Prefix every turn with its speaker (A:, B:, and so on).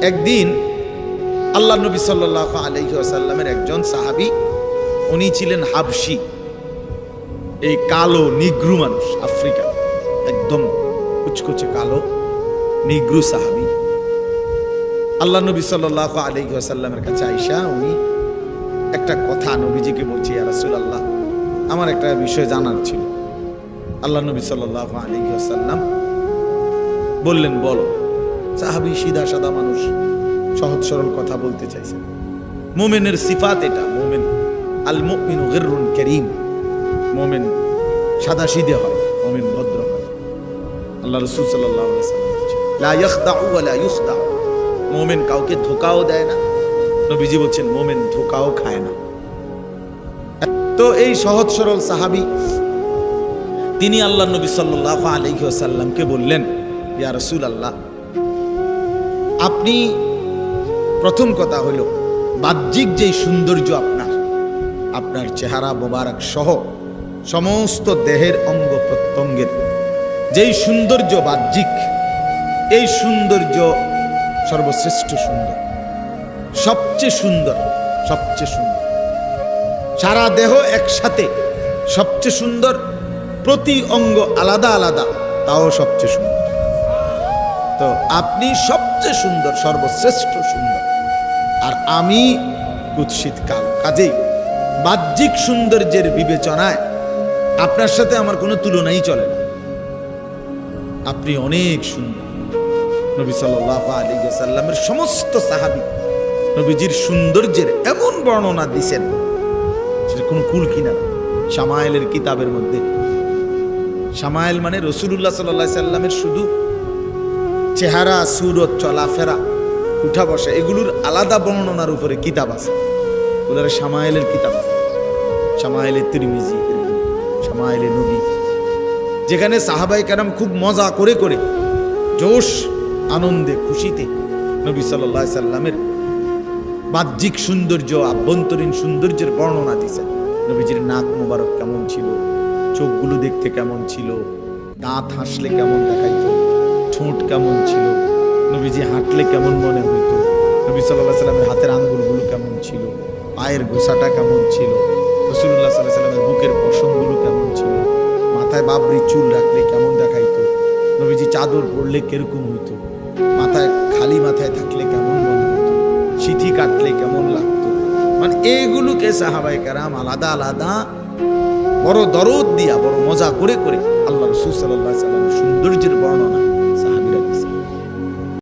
A: একদিন আল্লাহ নবী সাল্লাল্লাহু আলাইহি ওয়াসাল্লামের একজন সাহাবী, উনি ছিলেন হাবশি, এই কালো নিগ্রু মানুষ, আফ্রিকা, একদম কুচকুচে কালো নিগ্রু সাহাবী। আল্লাহ নবী সাল্লাল্লাহু আলাইহি ওয়াসাল্লামের কাছে আইসা উনি একটা কথা নবীজিকে বলছে, ইয়া রাসূলুল্লাহ, আমার একটা বিষয় জানার ছিল। আল্লাহ নবী সাল্লাল্লাহু আলাইহি ওয়াসাল্লাম বললেন, বলো। সাহাবী সিধা সাদা মানুষ, সহজ সরল কথা বলতে চাইছেন। মুমিনের সিফাত এটা, মুমিন আল মুমিনু গিররুন কারীম, মুমিন সাদা সিধে হয়, মুমিন ভদ্র হয়। আল্লাহ রাসূল সাল্লাল্লাহু আলাইহি ওয়াসাল্লাম বলেছেন, লা ইয়াখদাউ ওয়া লা ইখদাউ, মুমিন কাউকে ধোঁকাও দেয় না। নবীজি বলছেন মুমিন ধোঁকাও খায় না। তো এই সহজ সরল সাহাবী তিনি আল্লাহ নবী সাল্লাল্লাহু আলাইহি ওয়াসাল্লামকে বললেন, ইয়া রাসূলুল্লাহ, আপনি প্রথম কথা হলো বাহ্যিক যেই সৌন্দর্য আপনার চেহারা মোবারক সহ সমস্ত দেহের অঙ্গ প্রত্যঙ্গের যেই সৌন্দর্য বাহ্যিক, এই সৌন্দর্য সর্বশ্রেষ্ঠ সুন্দর, সবচেয়ে সুন্দর, সবচেয়ে সুন্দর। সারা দেহ একসাথে সবচেয়ে সুন্দর, প্রতি অঙ্গ আলাদা আলাদা, তাও সবচেয়ে সুন্দর। তো আপনি সবচেয়ে সুন্দর, সর্বশ্রেষ্ঠ সুন্দর, আর আমি কুৎসিত কালো। কাজেই বাহ্যিক সৌন্দর্যের বিবেচনায় আপনার সাথে আমার কোনো তুলনাই চলে না। আপনি অনেক সুন্দর। নবী সাল্লাল্লাহু আলাইহি ওয়াসাল্লামের সমস্ত সাহাবী নবীজির সৌন্দর্যের এমন বর্ণনা দিয়েছেন, সেটা কোনো কুল কিনা। শামায়েলের কিতাবের মধ্যে, শামায়েল মানে রাসূলুল্লাহ সাল্লাল্লাহু আলাইহি ওয়াসাল্লামের শুধু চেহারা, সুরত, চলাফেরা, উঠা বসা, এগুলোর আলাদা বর্ণনার উপরে কিতাব আছে, ওগুলোর শামায়েলের কিতাব, শামায়েলে তিরমিজি, শামায়েলে নবী, যেখানে সাহাবায়ে কেরাম খুব মজা করে করে, জোশ, আনন্দে, খুশিতে নবী সাল্লাল্লাহু আলাইহি সাল্লামের বাহ্যিক সৌন্দর্য, আভ্যন্তরীণ সৌন্দর্যের বর্ণনা দিয়েছেন। নবীজির নাক মোবারক কেমন ছিল, চোখগুলো দেখতে কেমন ছিল, দাঁত হাসলে কেমন দেখাইতো, ঠোঁট কেমন ছিল, নবীজি হাঁটলে কেমন মনে হইতো, নবী সাল্লাল্লাহু আলাইহি সাল্লামের হাতের আঙ্গুলগুলো কেমন ছিল, পায়ের গোছাটা কেমন ছিল, রাসূলুল্লাহ সাল্লাল্লাহু আলাইহি সাল্লামের বুকের পশমগুলো কেমন ছিল, মাথায় বাবরি চুল রাখলে কেমন দেখাইতো, নবীজি চাদর পরলে কিরকম হইতো, মাথায় খালি মাথায় থাকলে কেমন মনে হইতো, সিথি কাটলে কেমন লাগতো। মানে এইগুলোকে সাহাবায়ে কেরাম আলাদা আলাদা বড় দরদ দিয়া, বড় মজা করে করে আল্লাহ রাসূল সাল্লাল্লাহু আলাইহি সাল্লামের সৌন্দর্যের বর্ণনা